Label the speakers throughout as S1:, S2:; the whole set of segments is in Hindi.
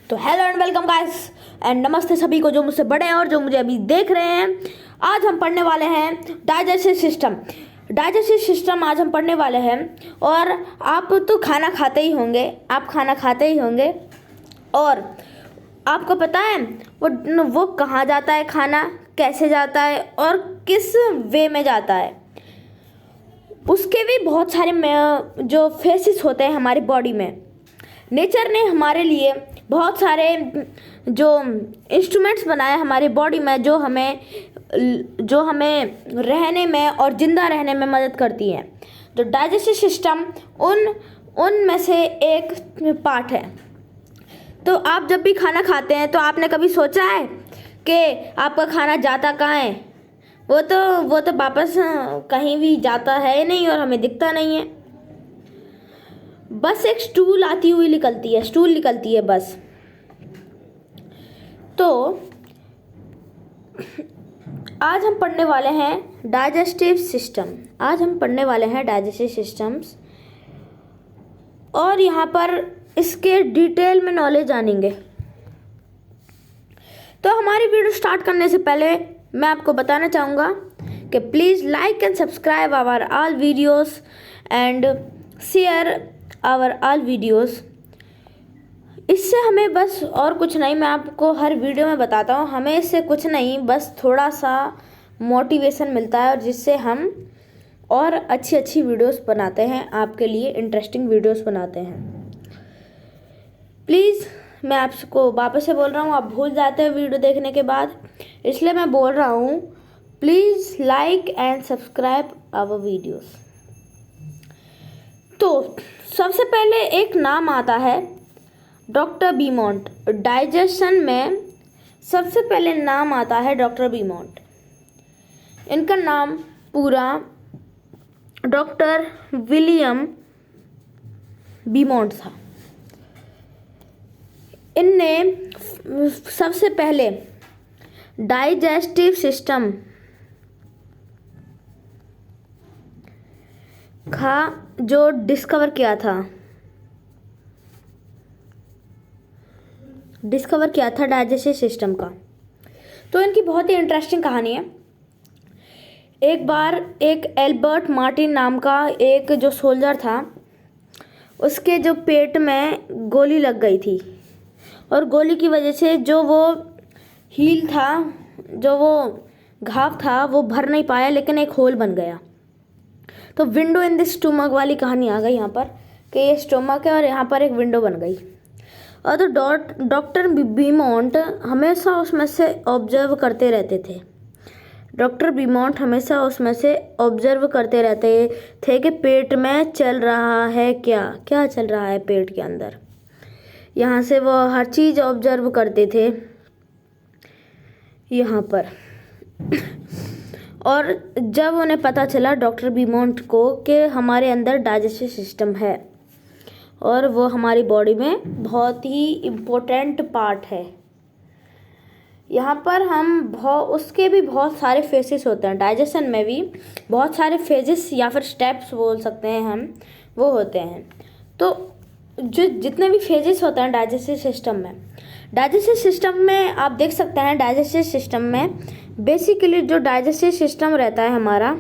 S1: तो hello and welcome guys and नमस्ते सभी को जो मुझसे बड़े हैं और जो मुझे अभी देख रहे हैं। आज हम पढ़ने वाले हैं डाइजेस्टिव सिस्टम आज हम पढ़ने वाले हैं। और आप तो खाना खाते ही होंगे, और आपको पता है वो कहाँ जाता है, खाना कैसे जाता है और किस वे में जाता है। उसके भी बहुत सारे जो फेसेस होते हैं हमारी बॉडी में। नेचर ने हमारे लिए बहुत सारे जो इंस्ट्रूमेंट्स बनाए हमारी बॉडी में, जो हमें रहने में और ज़िंदा रहने में मदद करती हैं। तो डाइजेस्टिव सिस्टम उन में से एक पार्ट है। तो आप जब भी खाना खाते हैं तो आपने कभी सोचा है कि आपका खाना जाता कहाँ है? वो तो वापस कहीं भी जाता है नहीं और हमें दिखता नहीं है। बस एक स्टूल निकलती है बस। तो आज हम पढ़ने वाले हैं डाइजेस्टिव सिस्टम्स और यहाँ पर इसके डिटेल में नॉलेज जानेंगे। तो हमारी वीडियो स्टार्ट करने से पहले मैं आपको बताना चाहूँगा कि please like and subscribe our all videos and share our all videos. इससे हमें बस और कुछ नहीं, मैं आपको हर वीडियो में बताता हूँ, हमें इससे कुछ नहीं, बस थोड़ा सा मोटिवेशन मिलता है और जिससे हम और अच्छी वीडियोस बनाते हैं, आपके लिए इंटरेस्टिंग वीडियोस बनाते हैं। प्लीज़ मैं आपको वापस से बोल रहा हूँ, आप भूल जाते हैं वीडियो देखने के बाद, इसलिए मैं बोल रहा हूँ please like and subscribe our videos. तो सबसे पहले एक नाम आता है डॉक्टर बीमॉन्ट। डाइजेशन में सबसे पहले नाम आता है डॉक्टर बीमॉन्ट। इनका नाम पूरा डॉक्टर विलियम बीमॉन्ट था। इनने सबसे पहले डाइजेस्टिव सिस्टम का जो डिस्कवर किया था डाइजेस्टिव सिस्टम का। तो इनकी बहुत ही इंटरेस्टिंग कहानी है। एक बार एक एल्बर्ट मार्टिन नाम का एक जो सोल्जर था, उसके जो पेट में गोली लग गई थी और गोली की वजह से जो वो हील था, जो वो घाव था, वो भर नहीं पाया, लेकिन एक होल बन गया। तो विंडो इन द स्टोमक वाली कहानी आ गई यहाँ पर कि ये स्टोमक है और यहाँ पर एक विंडो बन गई। और तो डॉक्टर बीमॉन्ट हमेशा उसमें से ऑब्जर्व करते रहते थे। कि पेट में चल रहा है, क्या चल रहा है पेट के अंदर। यहाँ से वो हर चीज़ ऑब्जर्व करते थे यहाँ पर। और जब उन्हें पता चला डॉक्टर बीमॉन्ट को कि हमारे अंदर डाइजेस्टिव सिस्टम है और वो हमारी बॉडी में बहुत ही इम्पोर्टेंट पार्ट है। यहाँ पर उसके भी बहुत सारे फेजेस होते हैं। डाइजेशन में भी बहुत सारे फेजेस या फिर स्टेप्स बोल सकते हैं हम, वो होते हैं। तो जो जितने भी फेजेस होते हैं डाइजेस्टिव सिस्टम में आप देख सकते हैं, डाइजेस्टिव सिस्टम में बेसिकली जो डाइजेस्टिव सिस्टम रहता है हमारा,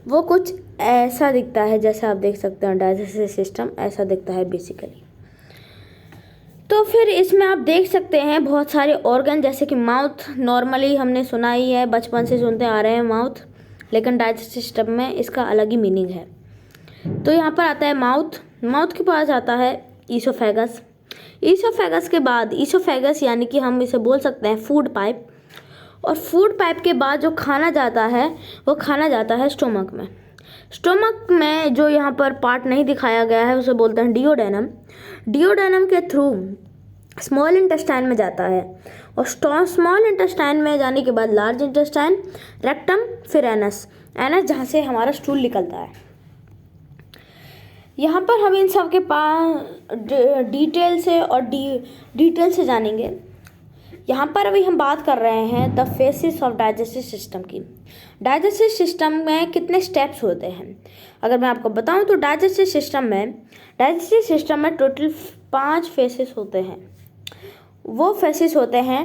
S1: वो कुछ ऐसा दिखता है। जैसे आप देख सकते हैं डाइजेस्टिव सिस्टम ऐसा दिखता है बेसिकली। तो फिर इसमें आप देख सकते हैं बहुत सारे ऑर्गन, जैसे कि माउथ। नॉर्मली हमने सुना ही है, बचपन से सुनते आ रहे हैं माउथ, लेकिन डाइजेस्टिव सिस्टम में इसका अलग ही मीनिंग है। तो यहाँ पर आता है माउथ के पास आता है ईसोफेगस के बाद ईसोफेगस यानी कि हम इसे बोल सकते हैं फूड पाइप। और फूड पाइप के बाद जो खाना जाता है वो खाना जाता है स्टोमक में जो यहाँ पर पार्ट नहीं दिखाया गया है उसे बोलते हैं डिओडेनम के थ्रू स्मॉल इंटेस्टाइन में जाता है। और स्मॉल इंटेस्टाइन में जाने के बाद लार्ज इंटेस्टाइन, रेक्टम, फिर एनस जहाँ से हमारा स्टूल निकलता है। यहाँ पर हम इन सब के पास डिटेल से जानेंगे। यहाँ पर अभी हम बात कर रहे हैं the faces of digestive system की। डाइजेस्टिव सिस्टम में कितने स्टेप्स होते हैं अगर मैं आपको बताऊं तो डाइजेस्टिव सिस्टम में टोटल 5 फेसेस होते हैं। वो फेसेस होते हैं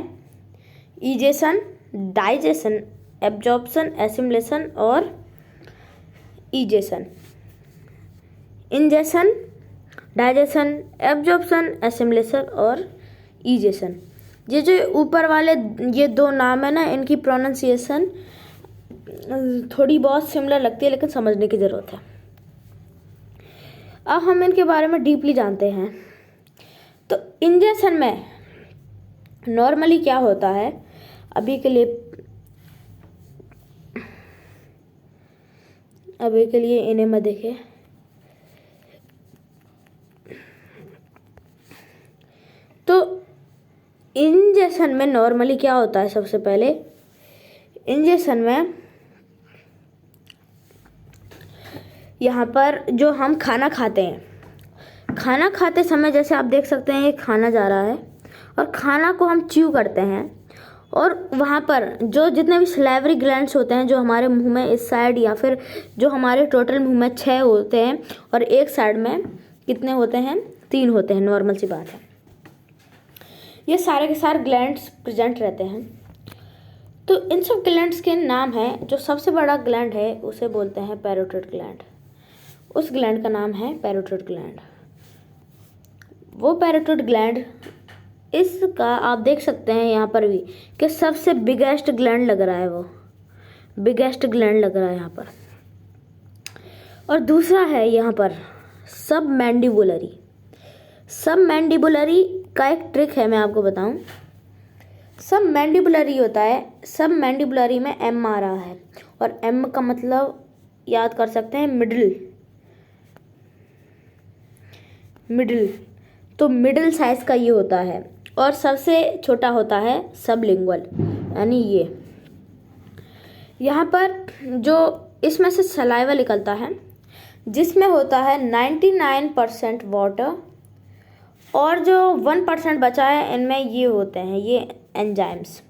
S1: इजेशन, डाइजेशन, एब्जॉर्प्शन, एसिमिलेशन और egestion. Ingestion, digestion, absorption, assimilation और इजेशन। ये जो ऊपर वाले ये दो नाम है ना, इनकी प्रोनाउंसिएशन थोड़ी बहुत सिमिलर लगती है, लेकिन समझने की ज़रूरत है। अब हम इनके बारे में डीपली जानते हैं। तो इंजेशन में नॉर्मली क्या होता है, अभी के लिए इन्हें मत देखें। तो इंजेशन में नॉर्मली क्या होता है, सबसे पहले इंजेशन में यहाँ पर जो हम खाना खाते हैं, खाना खाते समय जैसे आप देख सकते हैं ये खाना जा रहा है और खाना को हम च्यू करते हैं, और वहाँ पर जो जितने भी सलाइवरी ग्लैंड्स होते हैं जो हमारे मुंह में इस साइड, या फिर जो हमारे टोटल मुंह में 6 होते हैं और एक साइड में कितने होते हैं, 3 होते हैं, नॉर्मल सी बात है। ये सारे के सारे ग्लैंड्स प्रेजेंट रहते हैं। तो इन सब ग्लैंड्स के नाम हैं। जो सबसे बड़ा ग्लैंड है उसे बोलते हैं पैरोटिड ग्लैंड। उस ग्लैंड का नाम है पैरोटिड ग्लैंड। वो पैरोटिड ग्लैंड, इसका आप देख सकते हैं यहाँ पर भी कि सबसे बिगेस्ट ग्लैंड लग रहा है, वो बिगेस्ट ग्लैंड लग रहा है यहाँ पर। और दूसरा है यहाँ पर सब मैंडिबुलरी। सब मैंडिबुलरी का एक ट्रिक है, मैं आपको बताऊं। सब मैंडिबुलरी होता है, सब मैंडिबुलरी में एम आ रहा है, और एम का मतलब याद कर सकते हैं मिडिल। तो मिडिल साइज का ये होता है, और सबसे छोटा होता है सबलिंगुअल, यानी ये यहाँ पर जो इसमें से सलाइवा निकलता है, जिसमें होता है 99% वाटर, और जो 1% बचा है इनमें ये होते हैं ये एंजाइम्स।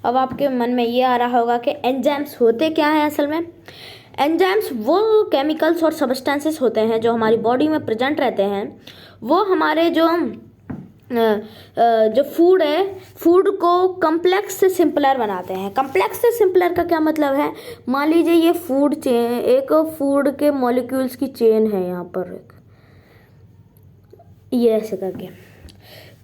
S1: अब आपके मन में ये आ रहा होगा कि एंजाइम्स होते क्या हैं असल में। एंजाइम्स वो केमिकल्स और सब्सटेंसेस होते हैं जो हमारी बॉडी में प्रेजेंट रहते हैं। वो हमारे जो फूड है, फूड को कम्प्लेक्स से सिंपलर बनाते हैं। कम्प्लेक्स से सिंपलर का क्या मतलब है, मान लीजिए ये फूड चेन, एक फूड के मॉलिक्यूल्स की चेन है यहाँ पर, ये ऐसे करके,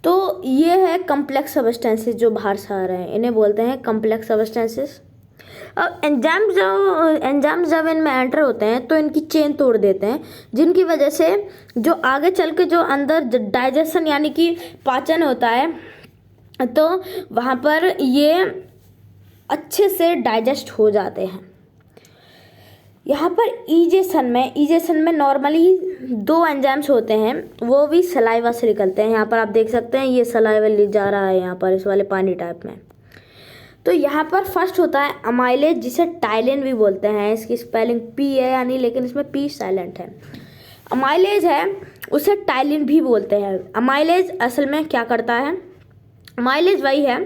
S1: तो ये है कम्प्लेक्स सब्सटेंसेस जो बाहर से आ रहे हैं, इन्हें बोलते हैं कम्प्लेक्स सब्सटेंसेस। अब एंजाइम्स जब इनमें एंटर होते हैं तो इनकी चेन तोड़ देते हैं, जिनकी वजह से जो आगे चल के जो अंदर डाइजेशन यानी कि पाचन होता है, तो वहाँ पर ये अच्छे से डाइजेस्ट हो जाते हैं। यहाँ पर इजेशन में नॉर्मली 2 एंजाइम्स होते हैं, वो भी सलाइवा से निकलते हैं। यहाँ पर आप देख सकते हैं ये सलाइवा ले जा रहा है यहाँ पर इस वाले पानी टाइप में। तो यहाँ पर फर्स्ट होता है अमाइलेज, जिसे टाइलिन भी बोलते हैं। इसकी स्पेलिंग पी है यानी, लेकिन इसमें पी साइलेंट है। अमाइलेज है उसे टाइलिन भी बोलते हैं। अमाइलेज असल में क्या करता है, अमाइलेज वही है,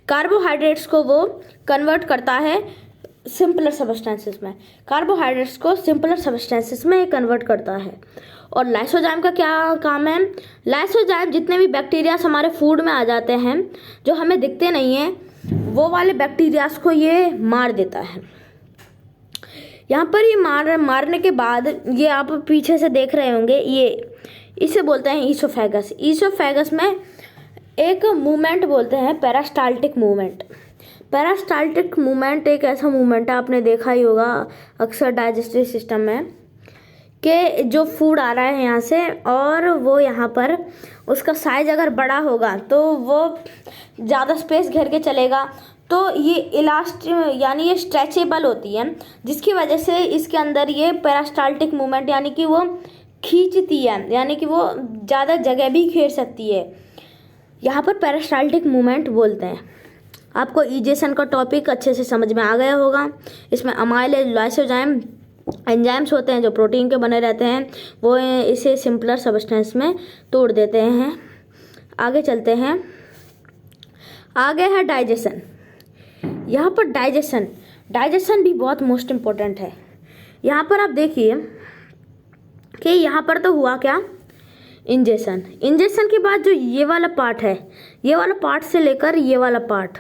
S1: कार्बोहाइड्रेट्स को वो कन्वर्ट करता है सिंपलर सब्सटेंसेस में, कार्बोहाइड्रेट्स को सिंपलर सब्सटेंसेस में कन्वर्ट करता है। और लाइसोजाइम का क्या काम है, लाइसोजाइम जितने भी बैक्टीरियाज हमारे फूड में आ जाते हैं जो हमें दिखते नहीं हैं, वो वाले बैक्टीरियाज को ये मार देता है। यहाँ पर ये मारने के बाद ये आप पीछे से देख रहे होंगे, ये इसे बोलते हैं ईसोफेगस। ईसोफेगस में एक मूवमेंट बोलते हैं पेरास्टाल्टिक मूवमेंट। पेरास्टाल्टिक मूवमेंट एक ऐसा मूवमेंट है, आपने देखा ही होगा अक्सर डाइजेस्टिव सिस्टम में, कि जो फूड आ रहा है यहाँ से और वो यहाँ पर उसका साइज अगर बड़ा होगा तो वो ज़्यादा स्पेस घेर के चलेगा, तो ये इलास्टिक यानी ये स्ट्रेचेबल होती है, जिसकी वजह से इसके अंदर ये पेरास्टाल्टिक मूवमेंट यानी कि वो खींचती है, यानी कि वो ज़्यादा जगह भी घेर सकती है। यहाँ पर पेरास्टाल्टिक मूवमेंट बोलते हैं। आपको इजेशन का टॉपिक अच्छे से समझ में आ गया होगा। इसमें अमाइलेज, लाइसोजाइम एंजाइम्स होते हैं जो प्रोटीन के बने रहते हैं, वो इसे सिंपलर सब्सटेंस में तोड़ देते हैं। आगे चलते हैं, आगे है डाइजेशन। यहाँ पर डाइजेशन भी बहुत मोस्ट इम्पोर्टेंट है। यहाँ पर आप देखिए कि यहाँ पर तो हुआ क्या इंजेशन। इंजेशन के बाद जो ये वाला पार्ट है, ये वाला पार्ट से लेकर ये वाला पार्ट,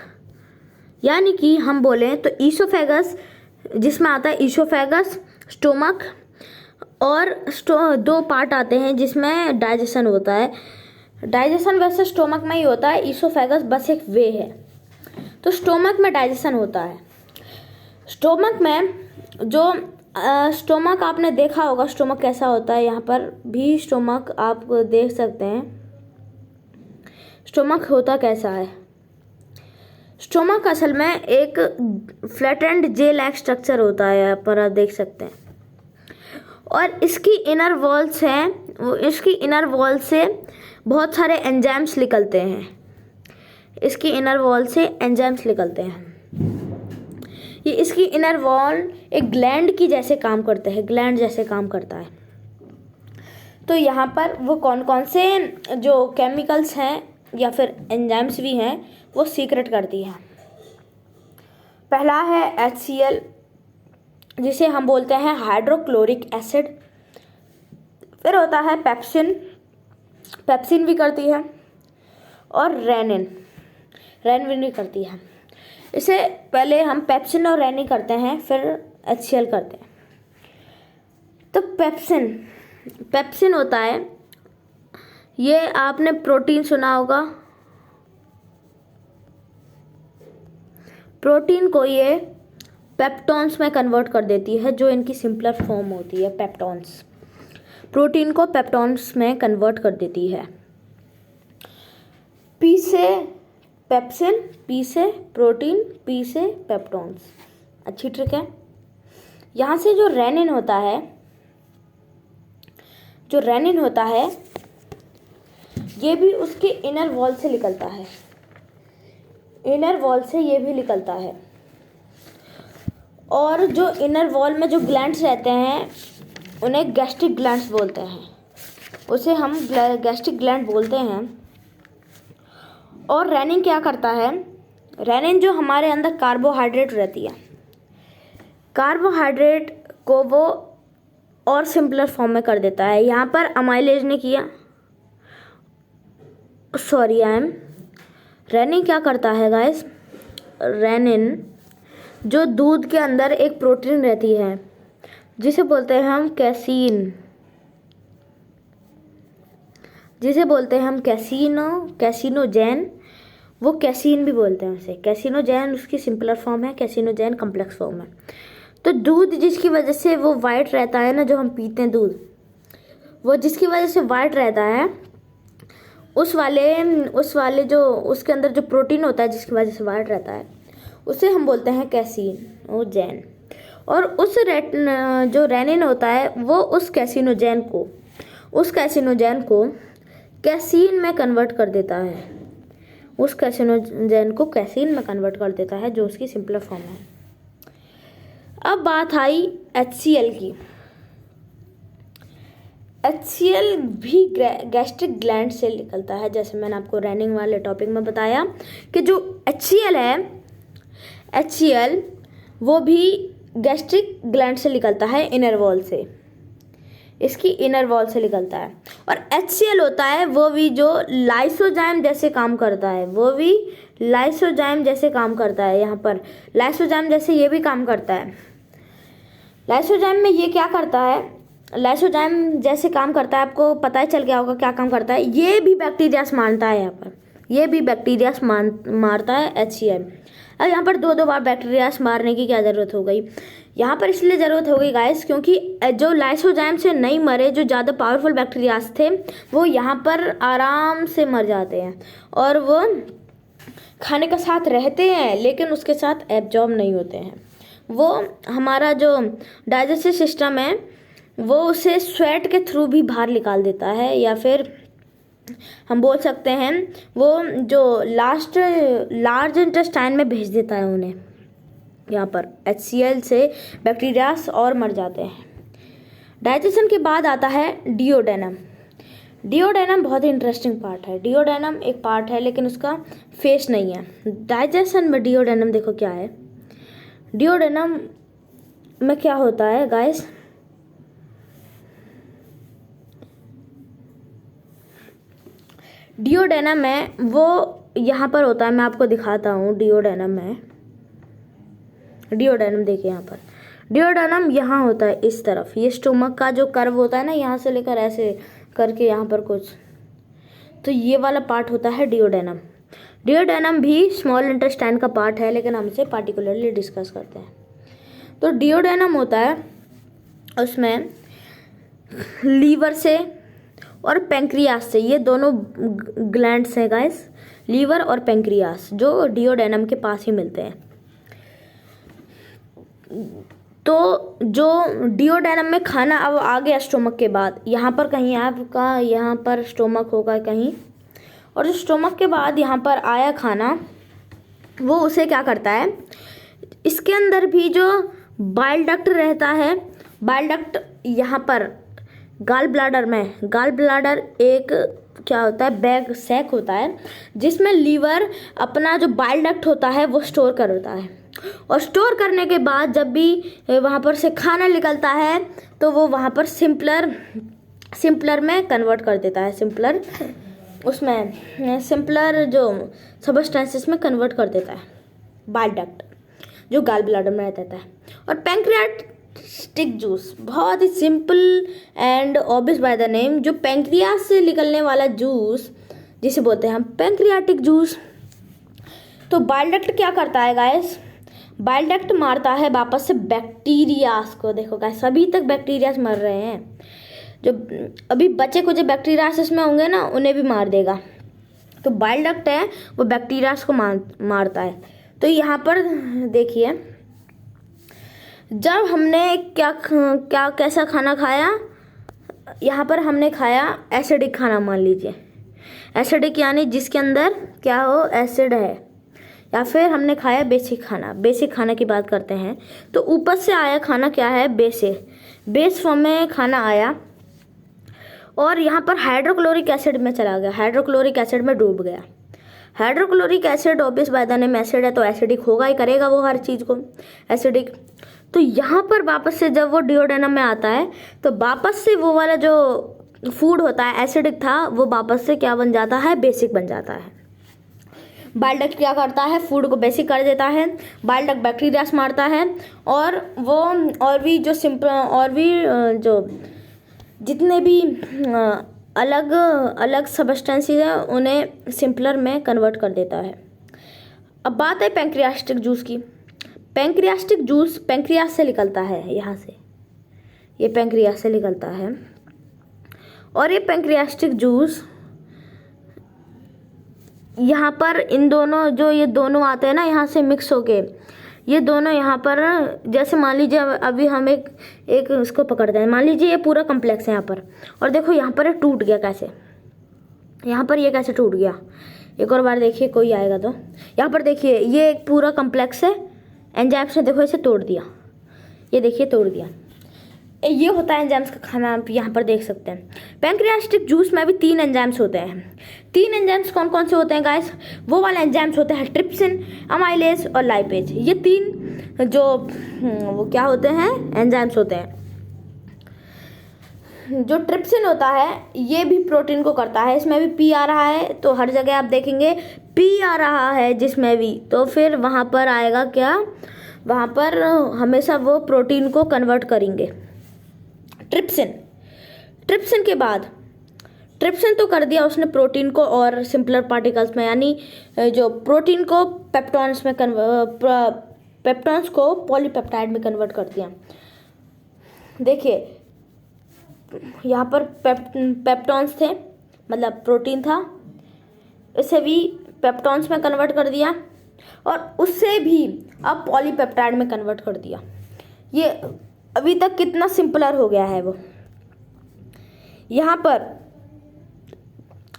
S1: यानी कि हम बोलें तो ईसोफेगस, जिसमें आता है ईसोफेगस, स्टोमक, और दो पार्ट आते हैं जिसमें डाइजेशन होता है। डाइजेशन वैसे स्टोमक में ही होता है, ईसोफेगस बस एक वे है। तो स्टोमक में डाइजेशन होता है। स्टोमक में जो स्टोमक आपने देखा होगा, स्टोमक कैसा होता है, यहाँ पर भी स्टोमक आप देख सकते हैं। स्टोमक होता कैसा है? स्टोमक असल में एक फ्लैटेंड जेल लाइक स्ट्रक्चर होता है, यहाँ पर आप देख सकते हैं। और इसकी इनर वॉल्स हैं, वो इसकी इनर वॉल से बहुत सारे एंजाइम्स निकलते हैं। इसकी इनर वॉल से एंजाइम्स निकलते हैं। ये इसकी इनर वॉल एक ग्लैंड की जैसे काम करते हैं, ग्लैंड जैसे काम करता है। तो यहाँ पर वो कौन कौन से जो केमिकल्स हैं या फिर एंजाइम्स भी हैं वो सीक्रेट करती है। पहला है HCl, जिसे हम बोलते हैं हाइड्रोक्लोरिक एसिड। फिर होता है पेप्सिन, पेप्सिन भी करती है, और रेनिन, रेनिन भी करती है। इसे पहले हम पेप्सिन और रेनिन करते हैं, फिर HCl करते हैं। तो पेप्सिन, पेप्सिन होता है, ये आपने प्रोटीन सुना होगा, प्रोटीन को ये पेप्टोन्स में कन्वर्ट कर देती है, जो इनकी सिंपलर फॉर्म होती है पेप्टोन्स। प्रोटीन को पेप्टोन्स में कन्वर्ट कर देती है। पी से पेप्सिन, पी से प्रोटीन, पी से पेप्टोन्स। अच्छी ट्रिक है। यहाँ से जो रेनिन होता है, जो रेनिन होता है ये भी उसके इनर वॉल से निकलता है, इनर वॉल से ये भी निकलता है। और जो इनर वॉल में जो ग्लैंड्स रहते हैं उन्हें गैस्ट्रिक ग्लैंड्स बोलते हैं, उसे हम गैस्ट्रिक ग्लैंड बोलते हैं। और रेनिन क्या करता है? रेनिन जो हमारे अंदर कार्बोहाइड्रेट रहती है, कार्बोहाइड्रेट को वो और सिंपलर फॉर्म में कर देता है। यहाँ पर अमाइलेज ने किया, सॉरी रेनिन क्या करता है गाइस? रेनिन जो दूध के अंदर एक प्रोटीन रहती है जिसे बोलते हैं हम कैसीन, जिसे बोलते हैं हम कैसीनोजेन, वो कैसीन भी बोलते हैं उसे। कैसीनोजेन उसकी सिंपलर फॉर्म है, कैसीनोजेन कॉम्प्लेक्स फॉर्म है। तो दूध जिसकी वजह से वो वाइट रहता है ना, जो हम पीते हैं दूध, वो जिसकी वजह से वाइट रहता है, उस वाले जो उसके अंदर जो प्रोटीन होता है जिसकी वजह से वाइट रहता है, उसे हम बोलते हैं कैसीनोजेन। और जो रेनिन होता है वो उस कैसीनोजेन को कैसीन में कन्वर्ट कर देता है, उस कैसीनोजेन को कैसीन में कन्वर्ट कर देता है, जो उसकी सिंपलर फॉर्म है। अब बात आई HCl की। HCl भी गैस्ट्रिक ग्लैंड से निकलता है, जैसे मैंने आपको रेनिन वाले टॉपिक में बताया कि जो HCl है, HCl वो भी गैस्ट्रिक ग्लैंड से निकलता है, इनर वॉल से, इसकी इनर वॉल से निकलता है। और HCl होता है वो भी जो लाइसोजाइम जैसे काम करता है, वो भी लाइसोजाइम जैसे काम करता है। यहाँ पर लाइसोजाइम जैसे ये भी काम करता है। लाइसोजाइम में ये क्या करता है? लाइसोजाइम जैसे काम करता है, आपको पता ही चल गया होगा क्या काम करता है। ये भी बैक्टीरिया मारता है, यहाँ पर ये भी बैक्टीरिया मारता है HCl। अब यहाँ पर दो बार बैक्टीरिया मारने की क्या ज़रूरत हो गई? यहाँ पर इसलिए ज़रूरत हो गई गाइस, क्योंकि जो लाइसोजाइम से नहीं मरे, जो ज़्यादा पावरफुल बैक्टीरियाज थे, वो यहाँ पर आराम से मर जाते हैं और वो खाने के साथ रहते हैं, लेकिन उसके साथ एब्जॉर्ब नहीं होते हैं। वो हमारा जो डाइजेस्टिव सिस्टम है वो उसे स्वेट के थ्रू भी बाहर निकाल देता है, या फिर हम बोल सकते हैं वो जो लार्ज इंटेस्टाइन में भेज देता है उन्हें। यहाँ पर HCl से बैक्टीरियास और मर जाते हैं। डाइजेशन के बाद आता है डिओडेनम। डिओडेनम बहुत ही इंटरेस्टिंग पार्ट है। डिओडेनम एक पार्ट है लेकिन उसका फेस नहीं है। डाइजेशन में डिओडेनम देखो क्या है। डिओडेनम में क्या होता है गाइस? डिओडेनम है वो यहाँ पर होता है, मैं आपको दिखाता हूँ। डिओडेनम है, डिओडेनम देखिए यहाँ पर, डिओडेनम यहाँ होता है इस तरफ। ये स्टोमक का जो कर्व होता है ना, यहाँ से लेकर ऐसे करके यहाँ पर कुछ, तो ये वाला पार्ट होता है डिओडेनम। डिओडेनम भी स्मॉल इंटेस्टाइन का पार्ट है, लेकिन हम इसे पार्टिकुलरली डिस्कस करते हैं। तो डिओडेनम होता है, उसमें लीवर से और पेंक्रियास से, ये दोनों ग्लैंड्स हैं गाइस, लीवर और पेंक्रियास, जो डिओडेनम के पास ही मिलते हैं। तो जो डिओडेनम में खाना अब आ गया स्टोमक के बाद, यहाँ पर कहीं आपका यहाँ पर स्टोमक होगा कहीं, और जो स्टोमक के बाद यहाँ पर आया खाना, वो उसे क्या करता है, इसके अंदर भी जो बाइल डक्ट रहता है, बाइल डक्ट यहाँ पर गाल ब्लाडर में, गाल ब्लाडर एक क्या होता है, बैग सैक होता है, जिसमें लीवर अपना जो बाइल डक्ट होता है वो स्टोर करता है, और स्टोर करने के बाद जब भी वहाँ पर से खाना निकलता है तो वो वहाँ पर सिंपलर में कन्वर्ट कर देता है, सिंपलर जो सबस्टेंसेस में कन्वर्ट कर देता है बाइल डक्ट, जो गाल ब्लाडर में रहता है। और पैंक्रियाटिक जूस बहुत ही simple and obvious by the name, जो पैंक्रियास से निकलने वाला जूस जिसे बोलते हैं हम पैंक्रियाटिक जूस। तो बाइल डक्ट क्या करता है गाइस, बाइल डक्ट मारता है वापस से बैक्टीरियास को। देखो गाइस, अभी तक बैक्टीरियास मर रहे हैं, जो अभी बचे कुछ बैक्टीरियास इसमें होंगे ना, उन्हें भी मार देगा। तो बाइल डक्ट है वो बैक्टीरियास को मारता है। तो यहाँ पर देखिए, जब हमने कैसा खाना खाया, यहाँ पर हमने खाया एसिडिक खाना, मान लीजिए एसिडिक, यानी जिसके अंदर क्या हो, एसिड है, या फिर हमने खाया बेसिक खाना। बेसिक खाना की बात करते हैं, तो ऊपर से आया खाना क्या है, बेस फॉर्म में खाना आया, और यहाँ पर हाइड्रोक्लोरिक एसिड में चला गया, हाइड्रोक्लोरिक एसिड में डूब गया। Hydrochloric acid obvious by the name acid है, तो एसिडिक होगा ही, करेगा वो हर चीज़ को एसिडिक। तो यहाँ पर वापस से जब वो डिओडेनम में आता है, तो वापस से वो वाला जो फूड होता है एसिडिक था, वो वापस से क्या बन जाता है, बेसिक बन जाता है। बाइल डक्ट क्या करता है, फूड को बेसिक कर देता है, बाइल डक्ट बैक्टीरियास मारता है, और वो और भी जो जो जितने भी अलग अलग सबस्टेंसेस हैं उन्हें सिंपलर में कन्वर्ट कर देता है। अब बात है पैंक्रियास्टिक जूस की। पैंक्रियास्टिक जूस पैंक्रियास से निकलता है, यहाँ से ये पैंक्रियास से निकलता है, और ये पैंक्रियास्टिक जूस यहाँ पर इन दोनों, जो ये दोनों आते हैं ना यहाँ से मिक्स होके, ये दोनों यहाँ पर, जैसे मान लीजिए अभी हम एक इसको पकड़ते हैं, मान लीजिए ये पूरा कम्प्लेक्स है यहाँ पर, और देखो यहाँ पर ये टूट गया, कैसे यहाँ पर ये कैसे टूट गया, एक और बार देखिए कोई आएगा तो, यहाँ पर देखिए ये एक पूरा कम्प्लेक्स है, एंजाइम्स ने देखो इसे तोड़ दिया, ये देखिए तोड़ दिया, ये होता है एंजाइम्स का खाना, आप यहाँ पर देख सकते हैं। पैंक्रियास्टिक जूस में भी 3 एंजाइम्स होते हैं। 3 एंजाइम्स कौन कौन से होते हैं गाइस, वो वाले एंजाइम्स होते हैं ट्रिप्सिन, अमाइलेज और लाइपेज। ये 3 जो वो क्या होते हैं, एंजाइम्स होते हैं। जो ट्रिप्सिन होता है ये भी प्रोटीन को करता है, इसमें भी पी आ रहा है, तो हर जगह आप देखेंगे पी आ रहा है जिसमें भी, तो फिर वहाँ पर आएगा क्या, वहाँ पर हमेशा वो प्रोटीन को कन्वर्ट करेंगे। ट्रिप्सिन के बाद, ट्रिप्सिन तो कर दिया उसने प्रोटीन को और सिंपलर पार्टिकल्स में, यानी जो प्रोटीन को पेप्टॉन्स में पेप्टॉन्स को पॉलीपेप्टाइड में कन्वर्ट कर दिया। देखिए यहाँ पर पेप्टॉन्स थे, मतलब प्रोटीन था, इसे भी पेप्टॉन्स में कन्वर्ट कर दिया, और उससे भी अब पॉलीपेप्टाइड में कन्वर्ट कर दिया। ये अभी तक कितना सिंपलर हो गया है वो। यहाँ पर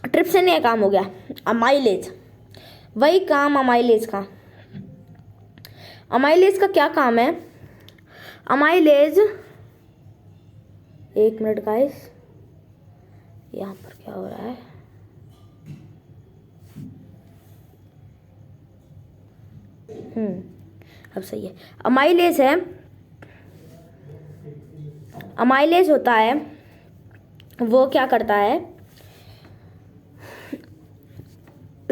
S1: ट्रिप्सिन ये काम हो गया। अमाइलेज, वही काम अमाइलेज का। अमाइलेज का क्या काम है, अमाइलेज, एक मिनट गाइस, यहाँ पर क्या हो रहा है, अब सही है। अमाइलेज है, अमाइलेज होता है, वो क्या करता है,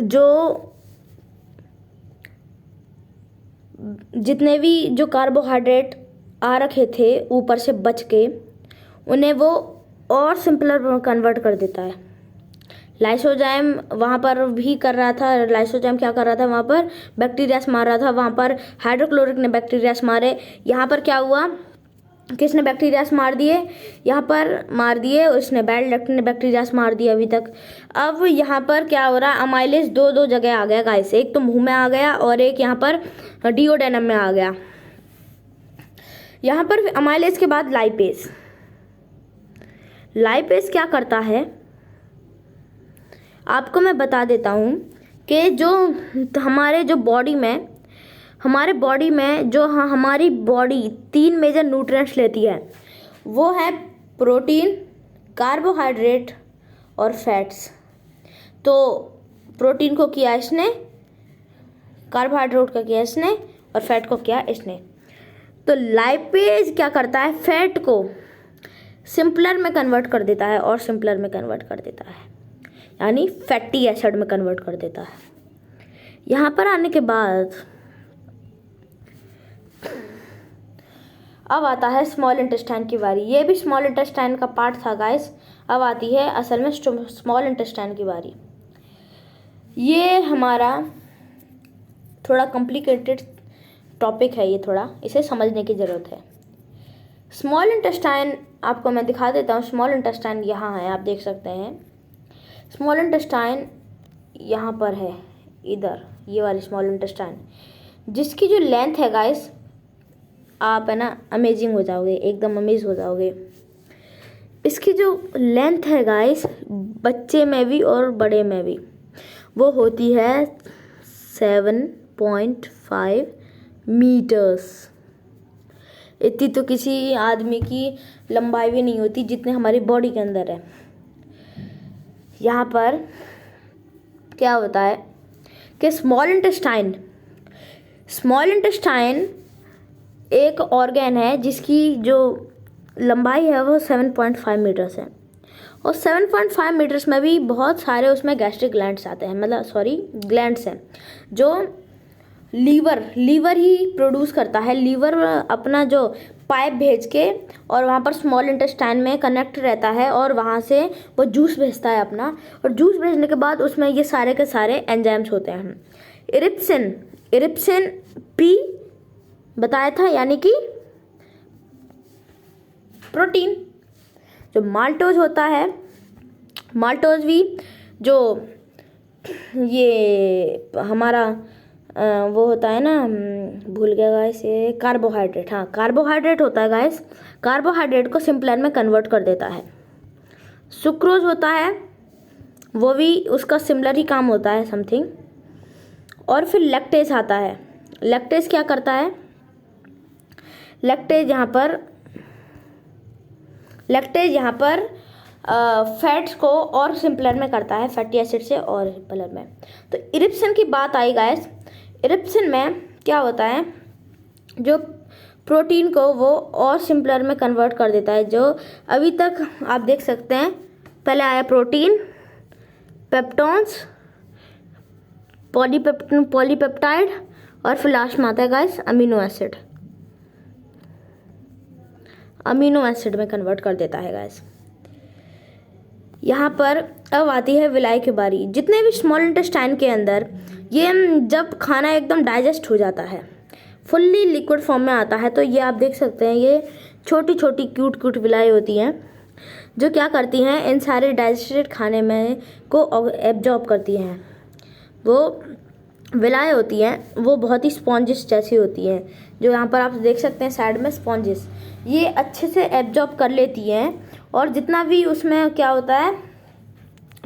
S1: जो जितने भी जो कार्बोहाइड्रेट आ रखे थे ऊपर से बच के, उन्हें वो और सिंपलर में कन्वर्ट कर देता है। लाइसोजाइम वहाँ पर भी कर रहा था, लाइसोजाइम क्या कर रहा था, वहाँ पर बैक्टीरियास मार रहा था, वहाँ पर हाइड्रोक्लोरिक ने बैक्टीरियास मारे। यहाँ पर क्या हुआ, किसने बैक्टीरियास मार दिए, यहाँ पर मार दिए उसने, बैड लैक्टिन ने बैक्टीरियास मार दिए अभी तक। अब यहाँ पर क्या हो रहा है, अमाइलेज दो जगह आ गया गाइस, एक तो मुंह में आ गया और एक यहाँ पर डिओडेनम में आ गया। यहाँ पर अमाइलेज के बाद लाइपेज। लाइपेज क्या करता है आपको मैं बता देता हूँ कि जो हमारे बॉडी में जो हमारी बॉडी 3 मेजर न्यूट्रिएंट्स लेती है, वो है प्रोटीन, कार्बोहाइड्रेट और फैट्स। तो प्रोटीन को किया इसने, कार्बोहाइड्रेट को किया इसने और फैट को किया इसने। तो लाइपेज क्या करता है, फैट को सिंपलर में कन्वर्ट कर देता है और सिंपलर में कन्वर्ट कर देता है, यानी फैटी एसिड में कन्वर्ट कर देता है। यहाँ पर आने के बाद अब आता है स्मॉल इंटेस्टाइन की बारी। ये भी स्मॉल इंटेस्टाइन का पार्ट था गाइस। अब आती है असल में स्मॉल इंटेस्टाइन की बारी। ये हमारा थोड़ा कॉम्प्लिकेटेड टॉपिक है, ये थोड़ा इसे समझने की ज़रूरत है। स्मॉल इंटेस्टाइन आपको मैं दिखा देता हूँ। स्मॉल इंटेस्टाइन यहाँ है, आप देख सकते हैं। स्मॉल इंटेस्टाइन यहाँ पर है, इधर ये वाली स्मॉल इंटेस्टाइन, जिसकी जो लेंथ है गाइस, आप है ना अमेजिंग हो जाओगे, एकदम अमेज हो जाओगे। इसकी जो लेंथ है गाइस, बच्चे में भी और बड़े में भी, वो होती है 7.5 मीटर्स। इतनी तो किसी आदमी की लंबाई भी नहीं होती जितने हमारी बॉडी के अंदर है। यहाँ पर क्या होता है कि स्मॉल इंटेस्टाइन एक ऑर्गन है जिसकी जो लंबाई है वो 7.5 मीटर्स है। और 7.5 मीटर्स में भी बहुत सारे उसमें गैस्ट्रिक ग्लैंड्स आते हैं, ग्लैंड्स हैं जो लीवर ही प्रोड्यूस करता है। लीवर अपना जो पाइप भेज के और वहाँ पर स्मॉल इंटेस्टाइन में कनेक्ट रहता है और वहाँ से वो जूस भेजता है अपना, और जूस भेजने के बाद उसमें ये सारे के सारे एंजाइम्स होते हैं। इरिप्सिन पी बताया था, यानी कि प्रोटीन। जो माल्टोज होता है, माल्टोज भी जो ये हमारा वो होता है ना, भूल गया गाइस, ये कार्बोहाइड्रेट। हाँ, कार्बोहाइड्रेट होता है गाइस। कार्बोहाइड्रेट को सिंपलर में कन्वर्ट कर देता है। सुक्रोज होता है, वो भी उसका सिमिलर ही काम होता है समथिंग। और फिर लैक्टेज आता है। लैक्टेज क्या करता है, लैक्टेज यहाँ पर फैट्स को और सिंपलर में करता है, फैटी एसिड से और सिंपलर में। तो इरिप्सिन की बात आई गाइस। इरिप्सिन में क्या होता है, जो प्रोटीन को वो और सिंपलर में कन्वर्ट कर देता है। जो अभी तक आप देख सकते हैं, पहले आया प्रोटीन, पेप्टोन्स, पॉलीपेप्टाइड और फिर लास्ट में आता है गाइस अमीनो एसिड में कन्वर्ट कर देता है गाइस। यहाँ पर अब आती है विलाई की बारी। जितने भी स्मॉल इंटेस्टाइन के अंदर ये जब खाना एकदम डाइजेस्ट हो जाता है, फुल्ली लिक्विड फॉर्म में आता है, तो ये आप देख सकते हैं, ये छोटी छोटी क्यूट विलाई होती हैं जो क्या करती हैं, इन सारे डाइजेस्टेड खाने में को एब्जॉर्ब करती हैं। वो विलाई होती हैं, वो बहुत ही स्पॉन्जिस जैसी होती हैं, जो यहाँ पर आप देख सकते हैं साइड में स्पॉन्जिस, ये अच्छे से एब्जॉर्ब कर लेती हैं और जितना भी उसमें क्या होता है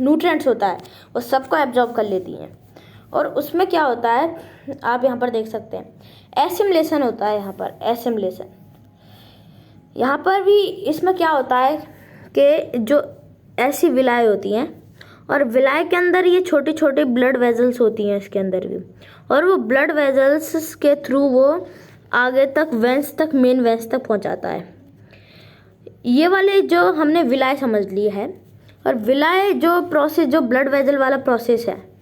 S1: न्यूट्रिएंट्स होता है वो सबको एब्जॉर्ब कर लेती हैं। और उसमें क्या होता है, आप यहाँ पर देख सकते हैं एसिमिलेशन होता है। यहाँ पर एसिमिलेशन, यहाँ पर भी इसमें क्या होता है कि जो ऐसी विलाई होती हैं और विलाई के अंदर ये छोटी छोटी ब्लड वेजल्स होती हैं इसके अंदर भी, और वो ब्लड वेजल्स के थ्रू वो आगे तक वेंस तक, मेन वेंस तक पहुंचाता है। ये वाले जो हमने विलाई समझ ली है, और विलाई जो प्रोसेस, जो ब्लड वेजल वाला प्रोसेस है,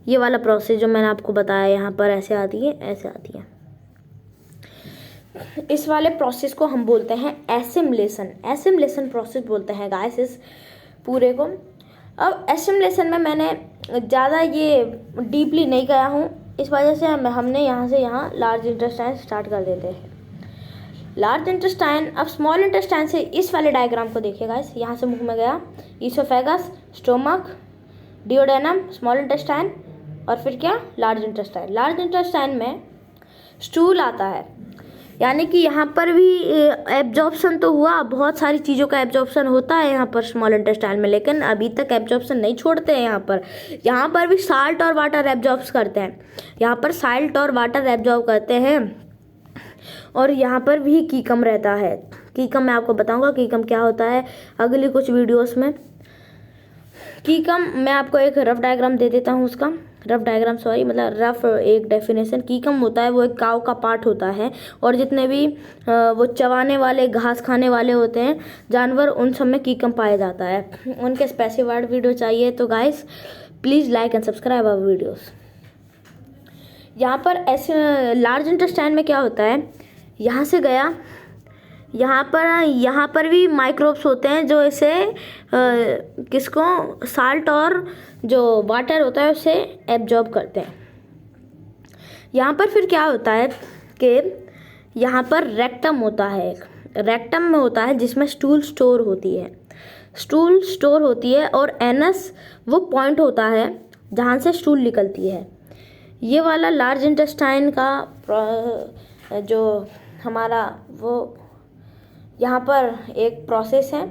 S1: ये वाला प्रोसेस जो मैंने आपको बताया यहाँ पर ऐसे आती है, ऐसे आती है। इस वाले प्रोसेस को हम बोलते हैं एसिमुलेशन। एसिमुलेशन प्रोसेस बोलते हैं गाइस इस पूरे को। अब एसिमुलेशन में मैंने ज़्यादा ये डीपली नहीं गया हूँ, इस वजह से हमने यहाँ से यहाँ लार्ज इंटेस्टाइन स्टार्ट कर देते हैं। लार्ज इंटेस्टाइन, अब स्मॉल इंटेस्टाइन से इस वाले डायग्राम को देखिए गाइस। यहाँ से मुंह में गया oesophagus, stomach, duodenum, small intestine और फिर क्या, लार्ज इंटेस्टाइन। लार्ज इंटेस्टाइन में स्टूल आता है, यानी कि यहाँ पर भी एब्जॉर्प्शन तो हुआ, बहुत सारी चीज़ों का एब्जॉर्प्शन होता है यहाँ पर स्मॉल इंटेस्टाइन में, लेकिन अभी तक एब्जॉर्प्शन नहीं छोड़ते हैं यहाँ पर भी साल्ट और वाटर एब्जॉर्ब करते हैं। यहाँ पर साल्ट और वाटर एब्जॉर्ब करते हैं और यहाँ पर भी कीकम रहता है। कीकम मैं आपको बताऊंगा कीकम क्या होता है अगली कुछ वीडियोस में। कीकम मैं आपको एक रफ डायग्राम दे देता हूँ उसका, रफ एक डेफिनेशन। कीकम होता है वो एक काव का पार्ट होता है, और जितने भी वो चबाने वाले, घास खाने वाले होते हैं जानवर, उन सब में कीकम पाया जाता है। उनके स्पेसिफाइड वीडियो चाहिए तो guys please like and subscribe our videos. यहाँ पर ऐसे लार्ज इंटेस्टाइन में क्या होता है, यहाँ से गया, यहाँ पर भी माइक्रोब्स होते हैं जो इसे किसको, साल्ट और जो वाटर होता है उसे एब्जॉर्ब करते हैं। यहाँ पर फिर क्या होता है कि यहाँ पर रेक्टम होता है, रेक्टम में होता है जिसमें स्टूल स्टोर होती है, और एनस वो पॉइंट होता है जहाँ से स्टूल निकलती है। ये वाला लार्ज इंटेस्टाइन का जो हमारा वो यहाँ पर एक प्रोसेस है,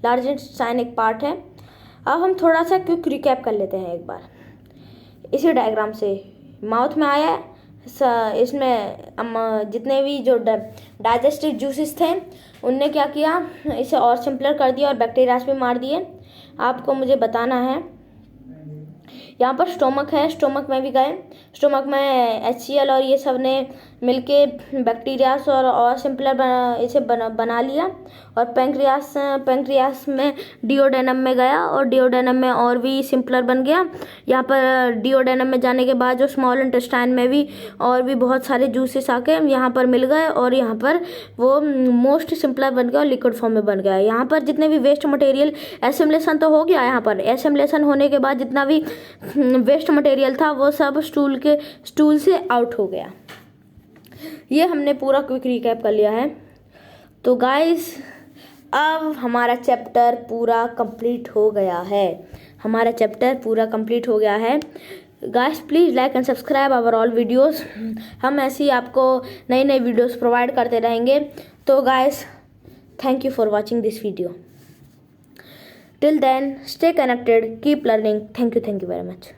S1: लार्ज इंटेस्टाइन एक पार्ट है। अब हम थोड़ा सा क्विक रिकैप कर लेते हैं एक बार इसी डायग्राम से। माउथ में आया, इसमें जितने भी जो डाइजेस्टिव जूसेस थे उनने क्या किया, इसे और सिंपलर कर दिया और बैक्टीरियाज भी मार दिए। आपको मुझे बताना है, यहाँ पर स्टोमक है, स्टोमक में भी गए, स्टोमक में HCl और ये सब ने मिलके बैक्टीरियास और सिंपलर इसे बना लिया। और पेंक्रियास में डिओडेनम में गया और डिओडेनम में और भी सिंपलर बन गया। यहाँ पर डिओडेनम में जाने के बाद जो स्मॉल इंटेस्टाइन में भी और भी बहुत सारे जूसेस आके यहाँ पर मिल गए और यहाँ पर वो मोस्ट सिंपलर बन गया और लिक्विड फॉर्म में बन गया। यहाँ पर जितने भी वेस्ट मटेरियल, एसिमुलेशन तो हो गया, यहाँ पर एसिमुलेशन होने के बाद जितना भी वेस्ट मटेरियल था वो सब स्टूल से आउट हो गया। ये हमने पूरा क्विक रिकैप कर लिया है। तो गाइस अब हमारा चैप्टर पूरा कंप्लीट हो गया है। Guys please like and subscribe our all videos. हम ऐसे ही आपको नई नई वीडियोस प्रोवाइड करते रहेंगे। तो guys thank you for watching this video. Till then stay connected, keep learning. Thank you very much.